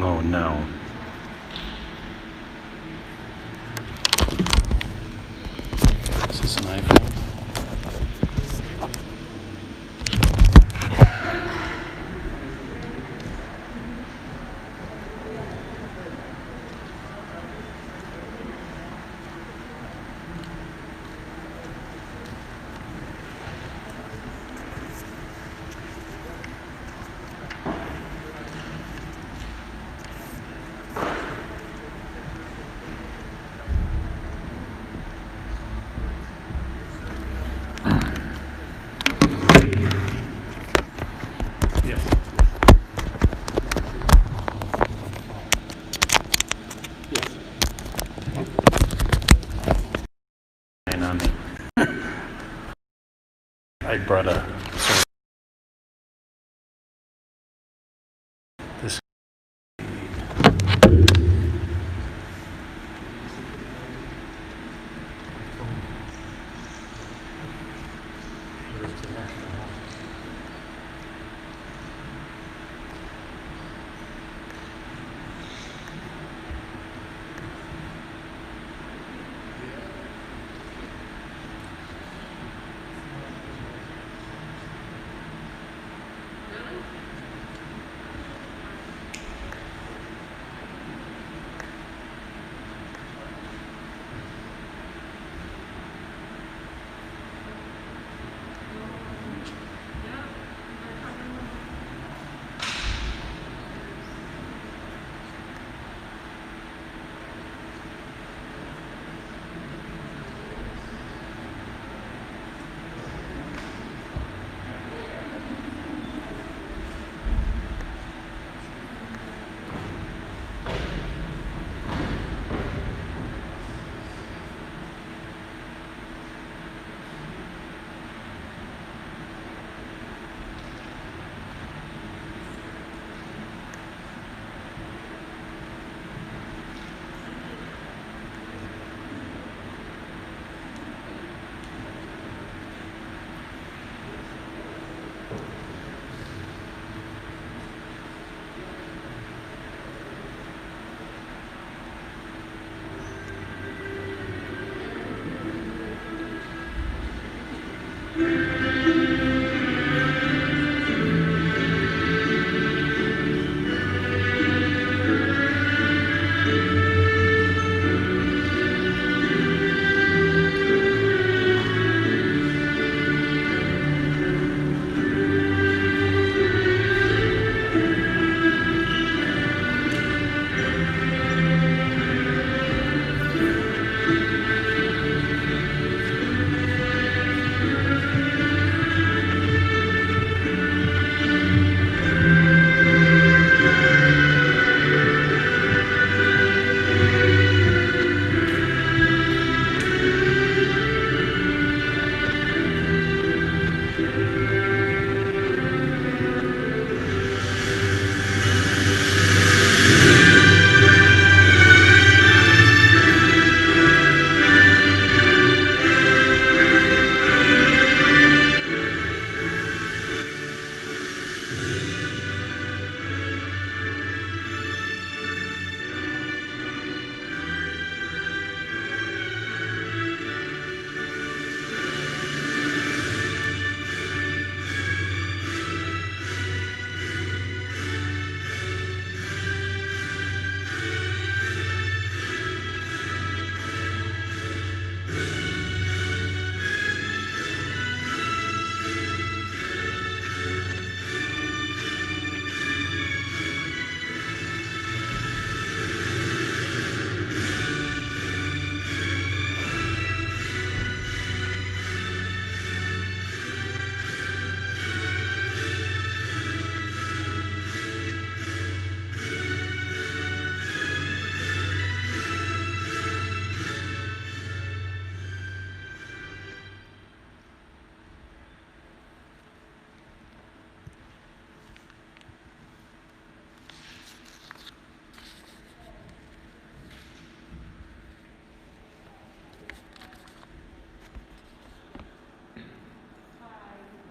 Oh no. Is this an iPhone? I brought a this.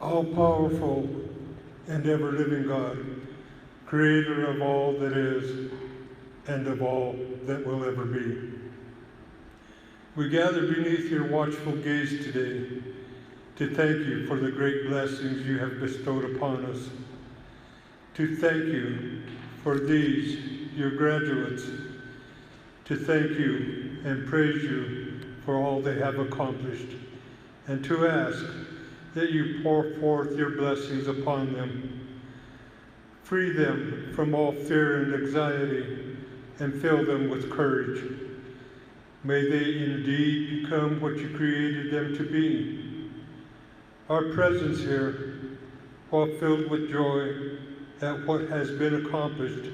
all-powerful and ever-living God, creator of all that is and of all that will ever be. We gather beneath your watchful gaze today to thank you for the great blessings you have bestowed upon us, to thank you for these, your graduates, to thank you and praise you for all they have accomplished, and to ask that you pour forth your blessings upon them. Free them from all fear and anxiety, and fill them with courage. May they indeed become what you created them to be. Our presence here, while filled with joy at what has been accomplished,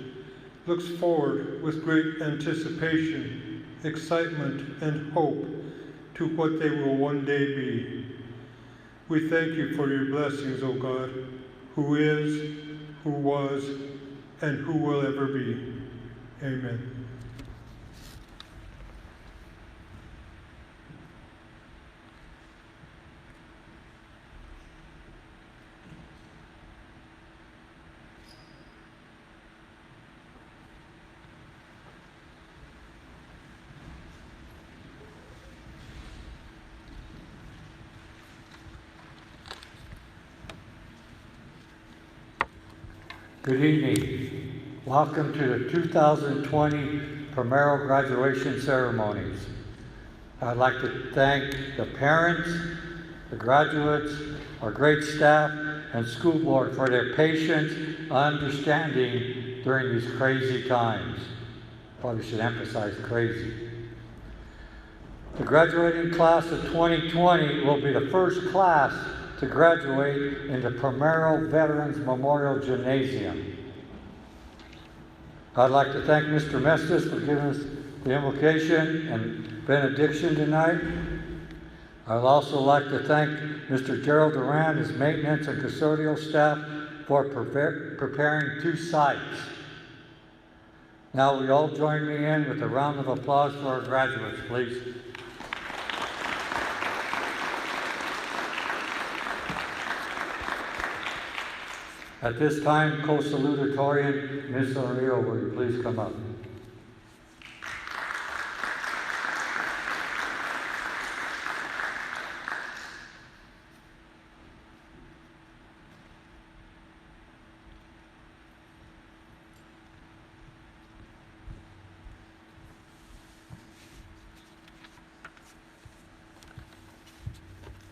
looks forward with great anticipation, excitement, and hope to what they will one day be. We thank you for your blessings, O God, who is, who was, and who will ever be. Amen. Good evening. Welcome to the 2020 Primero graduation ceremonies. I'd like to thank the parents, the graduates, our great staff, and school board for their patience and understanding during these crazy times. Probably should emphasize crazy. The graduating class of 2020 will be the first class to graduate in the Primero Veterans Memorial Gymnasium. I'd like to thank Mr. Mestis for giving us the invocation and benediction tonight. I'd also like to thank Mr. Gerald Duran, his maintenance and custodial staff, for preparing 2 sites. Now we all join me in with a round of applause for our graduates, please. At this time, co-salutatorian, Ms. O'Neill, will you please come up?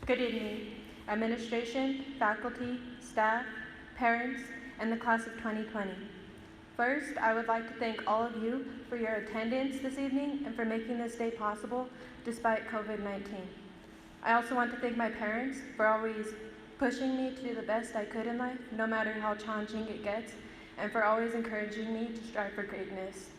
Good evening, administration, faculty, staff, parents, and the class of 2020. First, I would like to thank all of you for your attendance this evening and for making this day possible despite COVID-19. I also want to thank my parents for always pushing me to do the best I could in life, no matter how challenging it gets, and for always encouraging me to strive for greatness.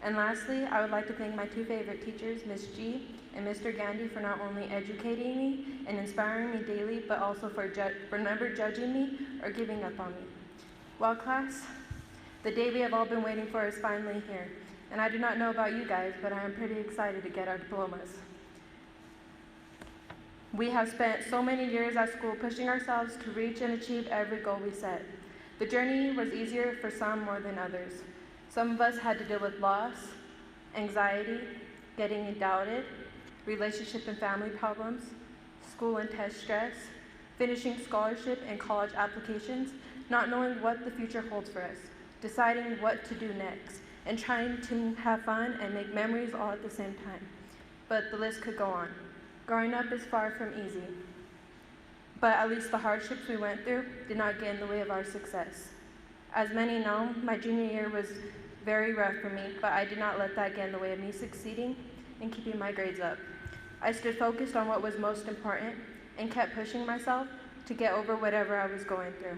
And lastly, I would like to thank my 2 favorite teachers, Ms. G and Mr. Gandhi, for not only educating me and inspiring me daily, but also for never judging me or giving up on me. Well, class, the day we have all been waiting for is finally here. And I do not know about you guys, but I am pretty excited to get our diplomas. We have spent so many years at school pushing ourselves to reach and achieve every goal we set. The journey was easier for some more than others. Some of us had to deal with loss, anxiety, getting doubted, relationship and family problems, school and test stress, finishing scholarship and college applications, not knowing what the future holds for us, deciding what to do next, and trying to have fun and make memories all at the same time. But the list could go on. Growing up is far from easy, but at least the hardships we went through did not get in the way of our success. As many know, my junior year was very rough for me, but I did not let that get in the way of me succeeding and keeping my grades up. I stood focused on what was most important and kept pushing myself to get over whatever I was going through.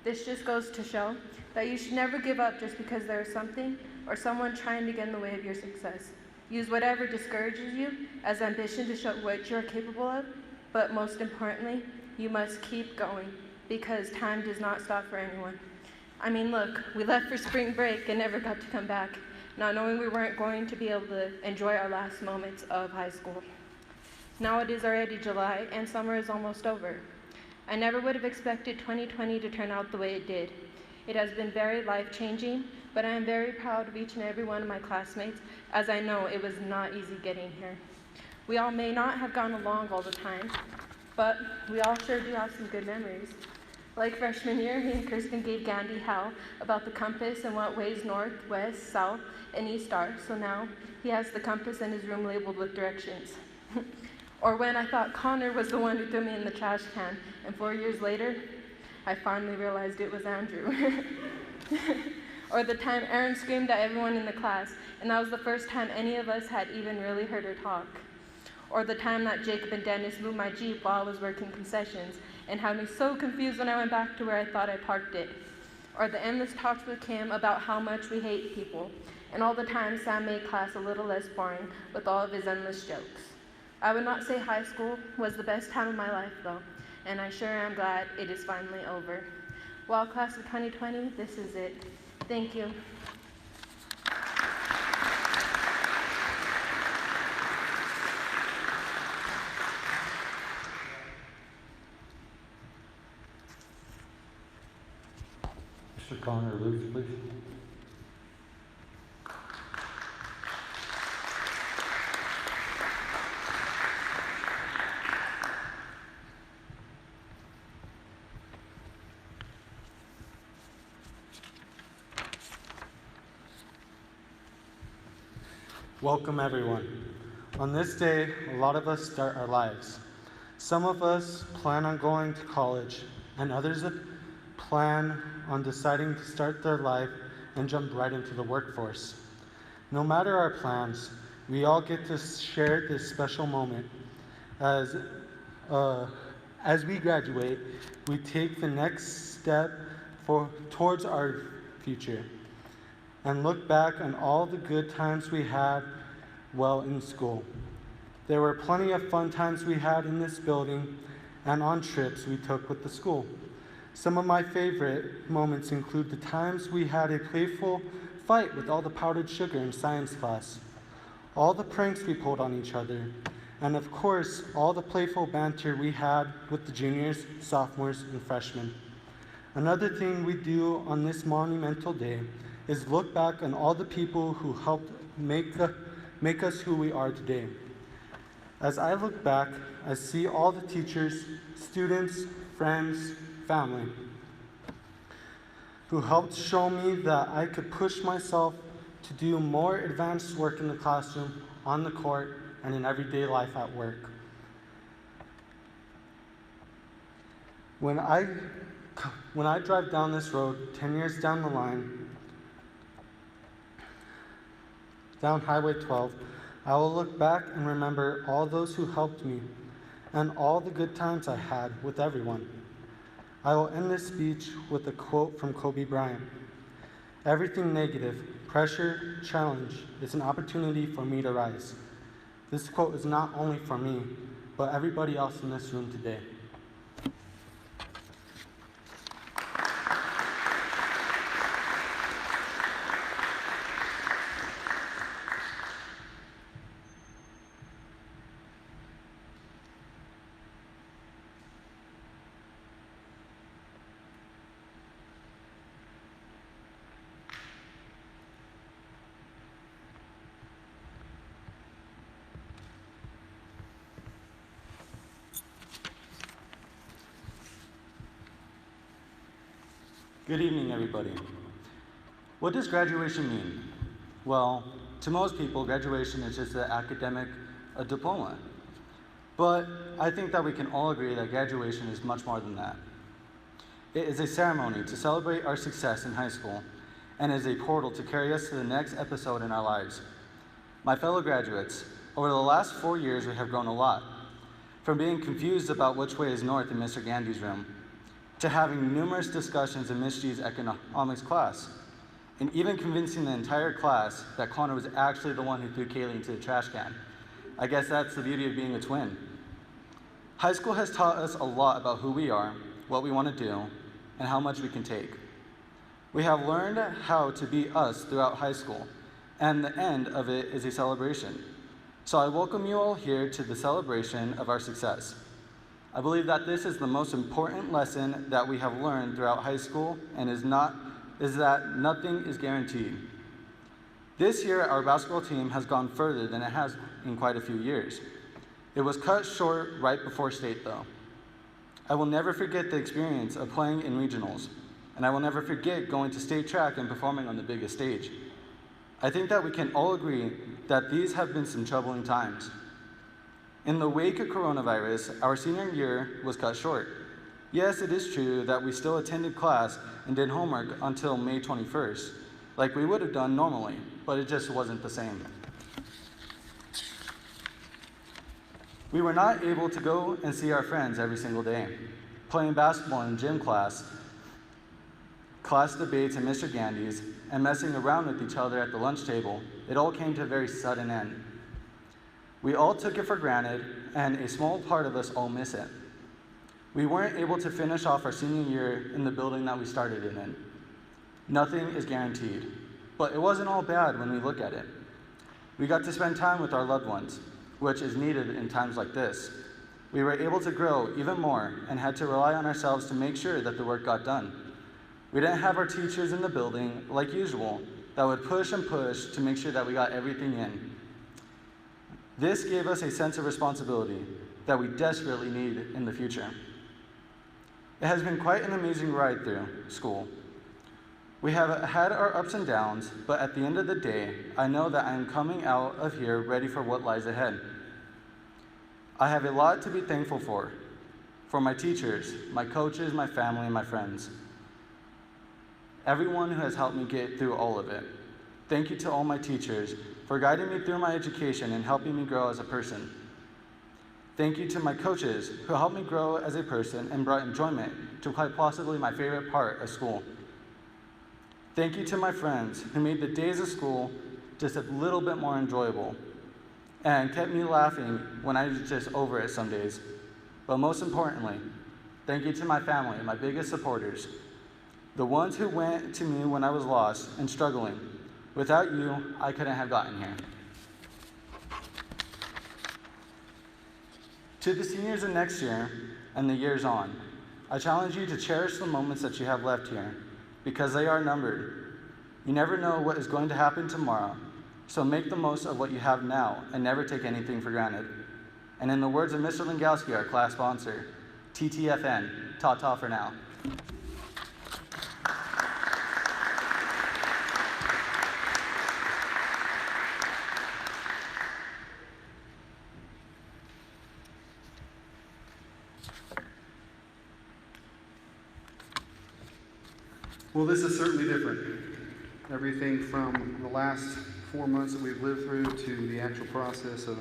This just goes to show that you should never give up just because there is something or someone trying to get in the way of your success. Use whatever discourages you as ambition to show what you're capable of, but most importantly, you must keep going because time does not stop for anyone. I mean, look, we left for spring break and never got to come back, not knowing we weren't going to be able to enjoy our last moments of high school. Now it is already July and summer is almost over. I never would have expected 2020 to turn out the way it did. It has been very life-changing, but I am very proud of each and every one of my classmates, as I know it was not easy getting here. We all may not have gone along all the time, but we all sure do have some good memories. Like freshman year, me and Kirsten gave Gandhi hell about the compass and what ways north, west, south, and east are, so now he has the compass in his room labeled with directions. Or when I thought Connor was the one who threw me in the trash can, and 4 years later, I finally realized it was Andrew. Or the time Erin screamed at everyone in the class, and that was the first time any of us had even really heard her talk. Or the time that Jacob and Dennis moved my Jeep while I was working concessions, and had me so confused when I went back to where I thought I parked it. Or the endless talks with Kim about how much we hate people, and all the times Sam made class a little less boring with all of his endless jokes. I would not say high school was the best time of my life, though, and I sure am glad it is finally over. Well, class of 2020, this is it. Thank you. Mr. Connor Luce, please. Welcome, everyone. On this day, a lot of us start our lives. Some of us plan on going to college, and others plan on deciding to start their life and jump right into the workforce. No matter our plans, we all get to share this special moment. As we graduate, we take the next step towards our future and look back on all the good times we had while in school. There were plenty of fun times we had in this building and on trips we took with the school. Some of my favorite moments include the times we had a playful fight with all the powdered sugar in science class, all the pranks we pulled on each other, and of course, all the playful banter we had with the juniors, sophomores, and freshmen. Another thing we do on this monumental day is look back on all the people who helped make us who we are today. As I look back, I see all the teachers, students, friends, family who helped show me that I could push myself to do more advanced work in the classroom, on the court, and in everyday life at work. When I drive down this road 10 years down the line, down Highway 12, I will look back and remember all those who helped me and all the good times I had with everyone. I will end this speech with a quote from Kobe Bryant. "Everything negative, pressure, challenge is an opportunity for me to rise." This quote is not only for me, but everybody else in this room today. Good evening, everybody. What does graduation mean? Well, to most people, graduation is just an academic diploma. But I think that we can all agree that graduation is much more than that. It is a ceremony to celebrate our success in high school and is a portal to carry us to the next episode in our lives. My fellow graduates, over the last 4 years, we have grown a lot. From being confused about which way is north in Mr. Gandy's room, to having numerous discussions in Ms. G's economics class, and even convincing the entire class that Connor was actually the one who threw Kaylee into the trash can. I guess that's the beauty of being a twin. High school has taught us a lot about who we are, what we want to do, and how much we can take. We have learned how to be us throughout high school, and the end of it is a celebration. So I welcome you all here to the celebration of our success. I believe that this is the most important lesson that we have learned throughout high school and is that nothing is guaranteed. This year, our basketball team has gone further than it has in quite a few years. It was cut short right before state though. I will never forget the experience of playing in regionals, and I will never forget going to state track and performing on the biggest stage. I think that we can all agree that these have been some troubling times. In the wake of coronavirus, our senior year was cut short. Yes, it is true that we still attended class and did homework until May 21st, like we would have done normally, but it just wasn't the same. We were not able to go and see our friends every single day. Playing basketball in gym class debates and Mr. Gandy's, and messing around with each other at the lunch table, it all came to a very sudden end. We all took it for granted, and a small part of us all miss it. We weren't able to finish off our senior year in the building that we started it in. Nothing is guaranteed, but it wasn't all bad when we look at it. We got to spend time with our loved ones, which is needed in times like this. We were able to grow even more and had to rely on ourselves to make sure that the work got done. We didn't have our teachers in the building like usual that would push and push to make sure that we got everything in. This gave us a sense of responsibility that we desperately need in the future. It has been quite an amazing ride through school. We have had our ups and downs, but at the end of the day, I know that I am coming out of here ready for what lies ahead. I have a lot to be thankful for my teachers, my coaches, my family, and my friends. Everyone who has helped me get through all of it. Thank you to all my teachers for guiding me through my education and helping me grow as a person. Thank you to my coaches who helped me grow as a person and brought enjoyment to quite possibly my favorite part of school. Thank you to my friends who made the days of school just a little bit more enjoyable and kept me laughing when I was just over it some days. But most importantly, thank you to my family, my biggest supporters, the ones who went to me when I was lost and struggling. Without you, I couldn't have gotten here. To the seniors of next year and the years on, I challenge you to cherish the moments that you have left here, because they are numbered. You never know what is going to happen tomorrow, so make the most of what you have now and never take anything for granted. And in the words of Mr. Lingowski, our class sponsor, TTFN, ta-ta for now. Well, this is certainly different. Everything from the last 4 months that we've lived through to the actual process of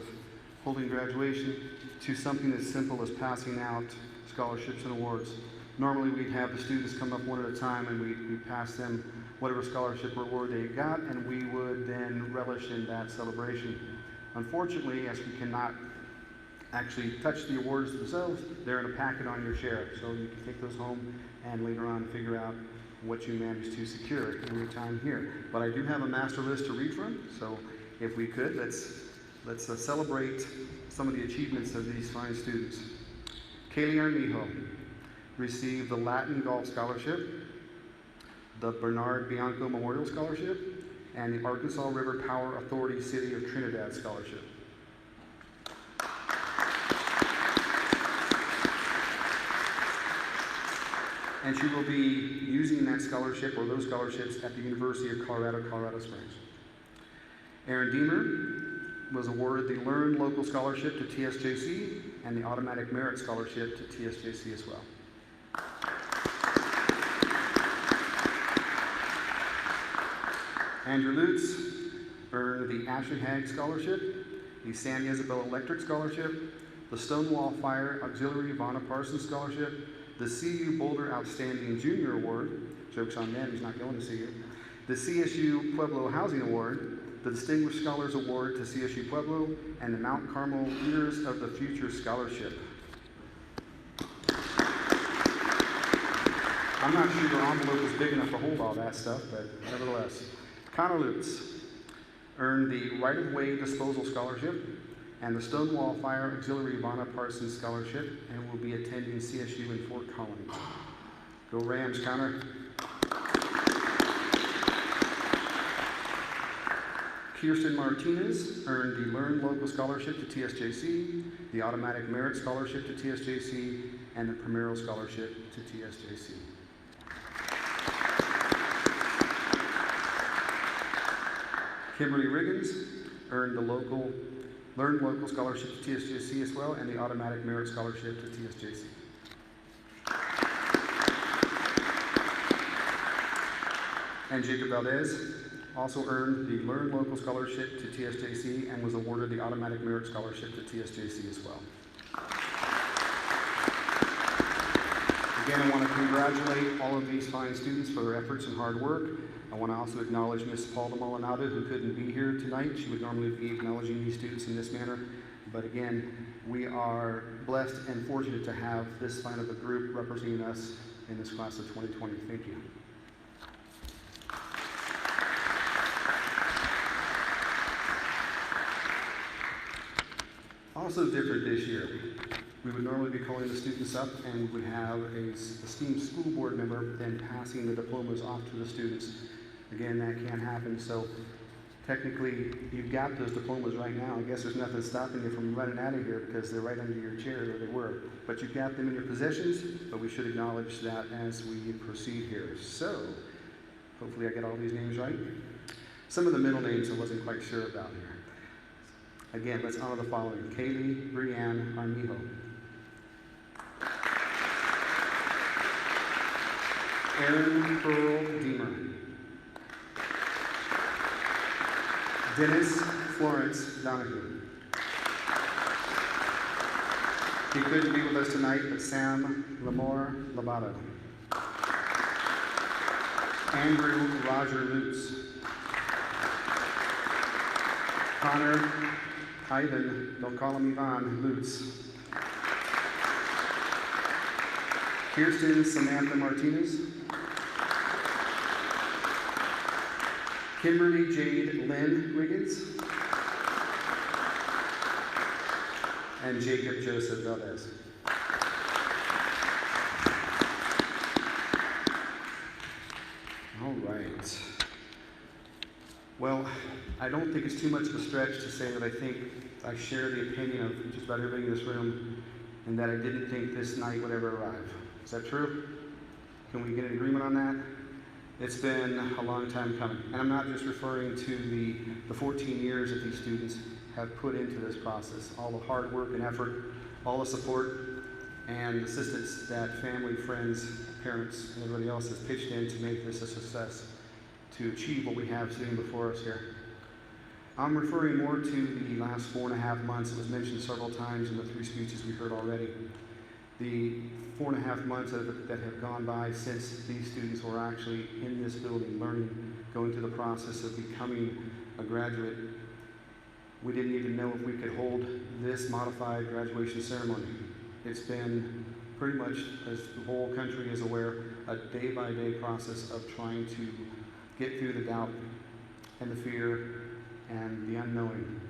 holding graduation to something as simple as passing out scholarships and awards. Normally we'd have the students come up one at a time and we'd pass them whatever scholarship or award they got, and we would then relish in that celebration. Unfortunately, as we cannot actually touch the awards themselves, they're in a packet on your share, so you can take those home and later on figure out what you managed to secure in your time here. But I do have a master list to read from, so if we could, let's celebrate some of the achievements of these fine students. Kaylee Armijo received the Latin Golf Scholarship, the Bernard Bianco Memorial Scholarship, and the Arkansas River Power Authority City of Trinidad Scholarship. And she will be using that scholarship or those scholarships at the University of Colorado, Colorado Springs. Aaron Deemer was awarded the Learn Local Scholarship to TSJC and the Automatic Merit Scholarship to TSJC as well. Andrew Lutz earned the Ashley Hagg Scholarship, the San Isabel Electric Scholarship, the Stonewall Fire Auxiliary Vonna Parsons Scholarship, the CU Boulder Outstanding Junior Award, joke's on them, he's not going to CU, the CSU Pueblo Housing Award, the Distinguished Scholars Award to CSU Pueblo, and the Mount Carmel Leaders of the Future Scholarship. I'm not sure the envelope is big enough to hold all that stuff, but nevertheless. Connor Lutz earned the Right of Way Disposal Scholarship, and the Stonewall Fire Auxiliary Ivana Parsons Scholarship, and will be attending CSU in Fort Collins. Go Rams, Connor. Kirsten Martinez earned the Learn Local Scholarship to TSJC, the Automatic Merit Scholarship to TSJC, and the Primero Scholarship to TSJC. Kimberly Riggins earned the Learn Local Scholarship to TSJC as well, and the Automatic Merit Scholarship to TSJC. And Jacob Valdez also earned the Learn Local Scholarship to TSJC and was awarded the Automatic Merit Scholarship to TSJC as well. Again, I want to congratulate all of these fine students for their efforts and hard work. I want to also acknowledge Ms. Paula Molinado, who couldn't be here tonight. She would normally be acknowledging these students in this manner. But again, we are blessed and fortunate to have this fine of a group representing us in this class of 2020. Thank you. Also different this year. We would normally be calling the students up and we would have an esteemed school board member then passing the diplomas off to the students. Again, that can't happen, so technically you've got those diplomas right now. I guess there's nothing stopping you from running out of here because they're right under your chair where they were. But you've got them in your possessions, but we should acknowledge that as we proceed here. So, hopefully I get all these names right. Some of the middle names I wasn't quite sure about here. Again, let's honor the following. Kaylee Brianne Armijo. Aaron Pearl Deemer. Dennis Florence Donahue. He couldn't be with us tonight, but Sam Lamore Labato. Andrew Roger Lutz. Connor Ivan, don't call him Ivan, Lutz. Kirsten Samantha Martinez. Kimberly Jade Lynn Riggins. And Jacob Joseph Valdez. All right. Well, I don't think it's too much of a stretch to say that I think I share the opinion of just about everybody in this room and that I didn't think this night would ever arrive. Is that true? Can we get an agreement on that? It's been a long time coming. And I'm not just referring to the 14 years that these students have put into this process, all the hard work and effort, all the support and assistance that family, friends, parents, and everybody else has pitched in to make this a success, to achieve what we have sitting before us here. I'm referring more to the last 4.5 months. It was mentioned several times in the 3 speeches we heard already. The 4.5 months that have gone by since these students were actually in this building, learning, going through the process of becoming a graduate. We didn't even know if we could hold this modified graduation ceremony. It's been pretty much, as the whole country is aware, a day-by-day process of trying to get through the doubt and the fear and the unknowing.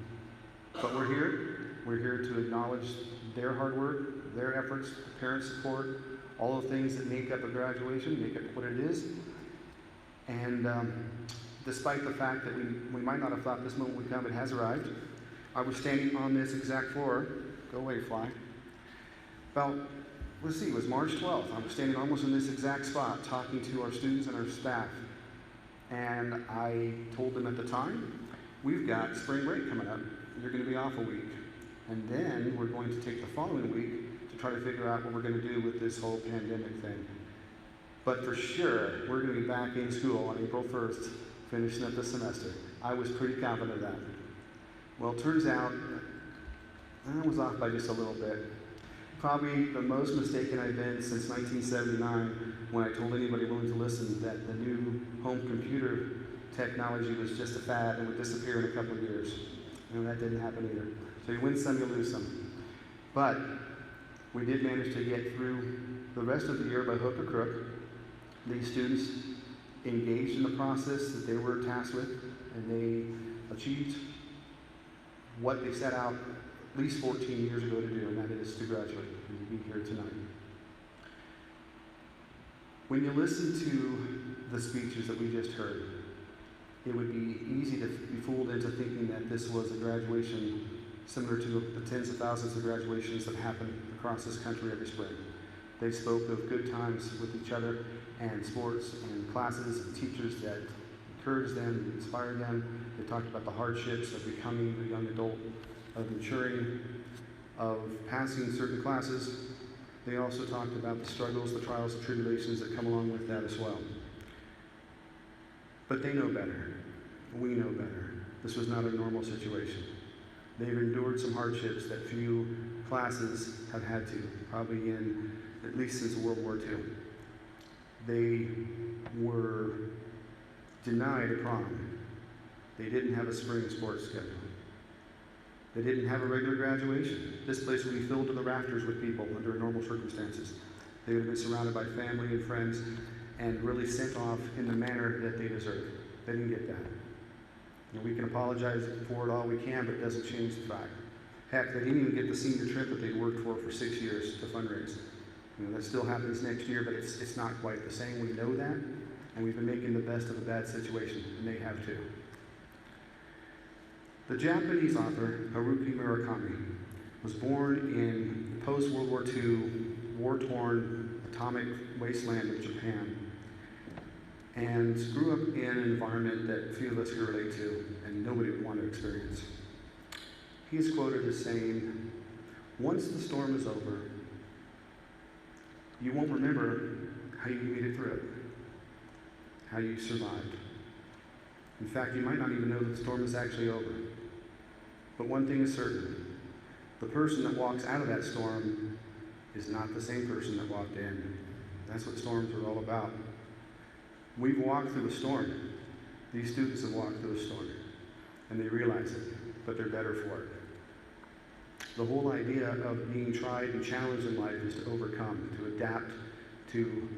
But we're here. We're here to acknowledge their hard work, their efforts, parent support, all the things that make up a graduation, make up what it is. And despite the fact that we might not have thought this moment would come, it has arrived. I was standing on this exact floor. Go away, fly. About, let's see, it was March 12th. I was standing almost in this exact spot talking to our students and our staff. And I told them at the time, we've got spring break coming up. You're going to be off a week. And then we're going to take the following week to try to figure out what we're going to do with this whole pandemic thing. But for sure, we're going to be back in school on April 1st, finishing up the semester. I was pretty confident of that. Well, it turns out, I was off by just a little bit. Probably the most mistaken I've been since 1979 when I told anybody willing to listen that the new home computer technology was just a fad and would disappear in a couple of years. And that didn't happen either. So you win some, you lose some. But we did manage to get through the rest of the year by hook or crook. These students engaged in the process that they were tasked with, and they achieved what they set out at least 14 years ago to do, and that is to graduate and to be here tonight. When you listen to the speeches that we just heard, it would be easy to be fooled into thinking that this was a graduation similar to the tens of thousands of graduations that happen across this country every spring. They spoke of good times with each other and sports and classes and teachers that encouraged them, inspired them. They talked about the hardships of becoming a young adult, of maturing, of passing certain classes. They also talked about the struggles, the trials, the tribulations that come along with that as well. But they know better. We know better. This was not a normal situation. They've endured some hardships that few classes have had to, probably in at least since World War II. They were denied a prom. They didn't have a spring sports schedule. They didn't have a regular graduation. This place would be filled to the rafters with people under normal circumstances. They would have been surrounded by family and friends and really sent off in the manner that they deserve. They didn't get that. And we can apologize for it all we can, but it doesn't change the fact. Heck, they didn't even get the senior trip that they worked for 6 years to fundraise. That still happens next year, but it's not quite the same. We know that, and we've been making the best of a bad situation, and they have too. The Japanese author Haruki Murakami was born in the post-World War II, war-torn atomic wasteland of Japan, and grew up in an environment that few of us can relate to, and nobody would want to experience. He is quoted as saying, "Once the storm is over, you won't remember how you made it through it, how you survived. In fact, you might not even know that the storm is actually over. But one thing is certain, the person that walks out of that storm is not the same person that walked in." That's what storms are all about. We've walked through a storm. These students have walked through a storm, and they realize it, but they're better for it. The whole idea of being tried and challenged in life is to overcome, to adapt, to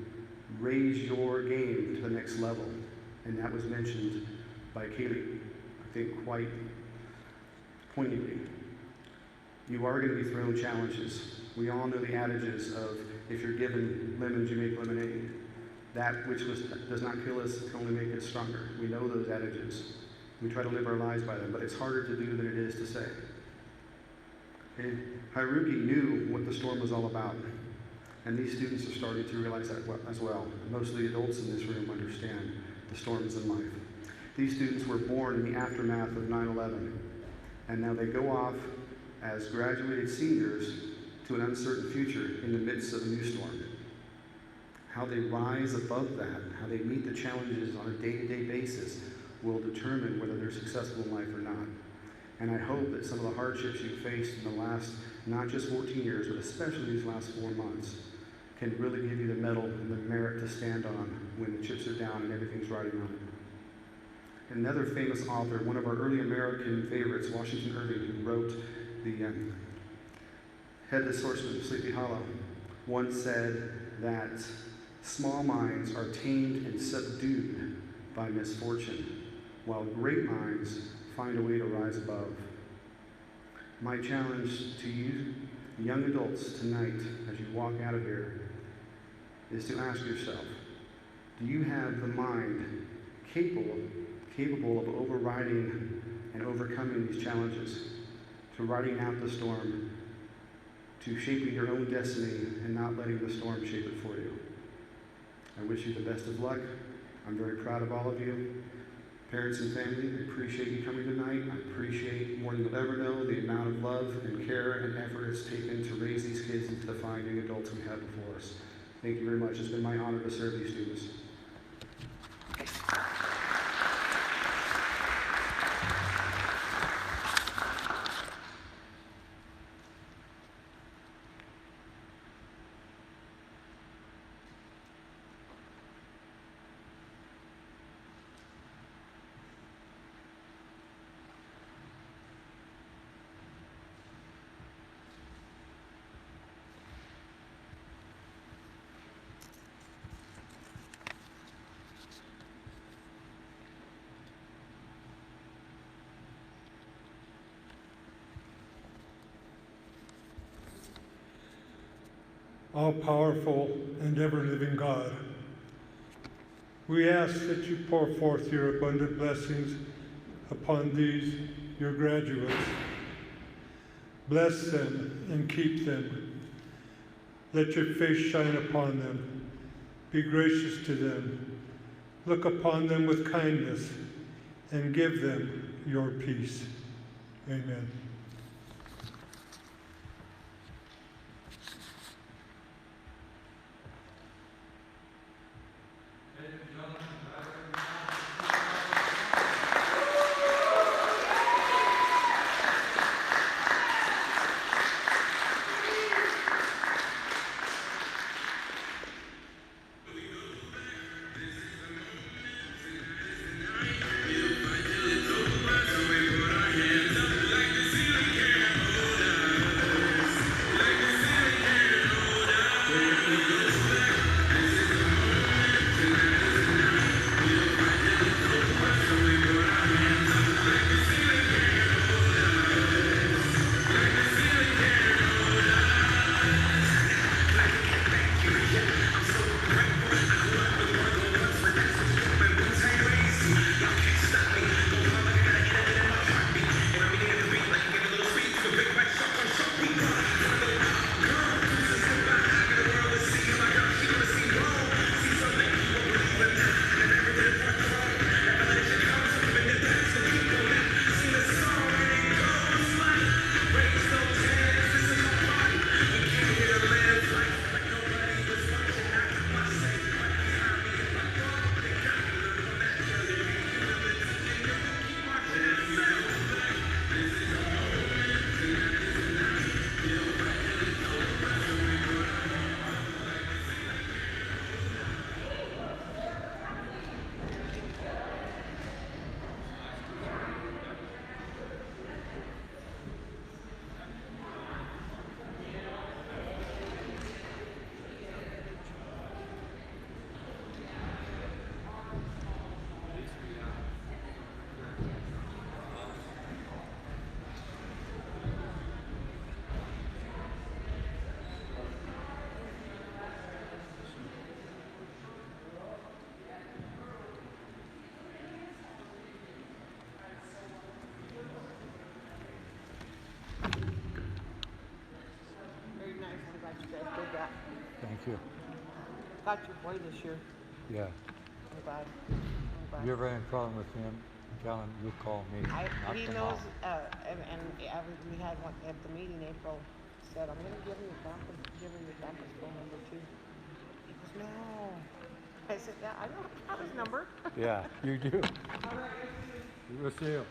raise your game to the next level. And that was mentioned by Kaylee, I think quite poignantly. You are going to be thrown challenges. We all know the adages of, if you're given lemons, you make lemonade. That which does not kill us can only make us stronger. We know those adages. We try to live our lives by them, but it's harder to do than it is to say. Okay? Haruki knew what the storm was all about, and these students are starting to realize that as well. Most of the adults in this room understand the storms in life. These students were born in the aftermath of 9/11, and now they go off as graduated seniors to an uncertain future in the midst of a new storm. How they rise above that, how they meet the challenges on a day-to-day basis will determine whether they're successful in life or not. And I hope that some of the hardships you've faced in the last, not just 14 years, but especially these last 4 months, can really give you the mettle and the merit to stand on when the chips are down and everything's riding on it. Another famous author, one of our early American favorites, Washington Irving, who wrote the Headless Horseman of Sleepy Hollow, once said that small minds are tamed and subdued by misfortune, while great minds find a way to rise above. My challenge to you, young adults, tonight, as you walk out of here, is to ask yourself, do you have the mind capable of overriding and overcoming these challenges, to riding out the storm, to shaping your own destiny and not letting the storm shape it for you? I wish you the best of luck. I'm very proud of all of you. Parents and family, I appreciate you coming tonight. I appreciate more than you'll ever know the amount of love and care and effort it's taken to raise these kids into the fine young adults we have before us. Thank you very much. It's been my honor to serve these students. all-powerful and ever-living God, we ask that you pour forth your abundant blessings upon these, your graduates. Bless them and keep them. Let your face shine upon them. Be gracious to them. Look upon them with kindness and give them your peace. Amen. Thank you. Got your boy this year. Yeah. I'm glad. I'm glad. You ever have a problem with him? Tell him you call me. He knows, we had one at the meeting, April said, I'm gonna give him your grandpa's phone number too. He goes, no. I said, yeah, I don't have his number. Yeah, you do. You will see him.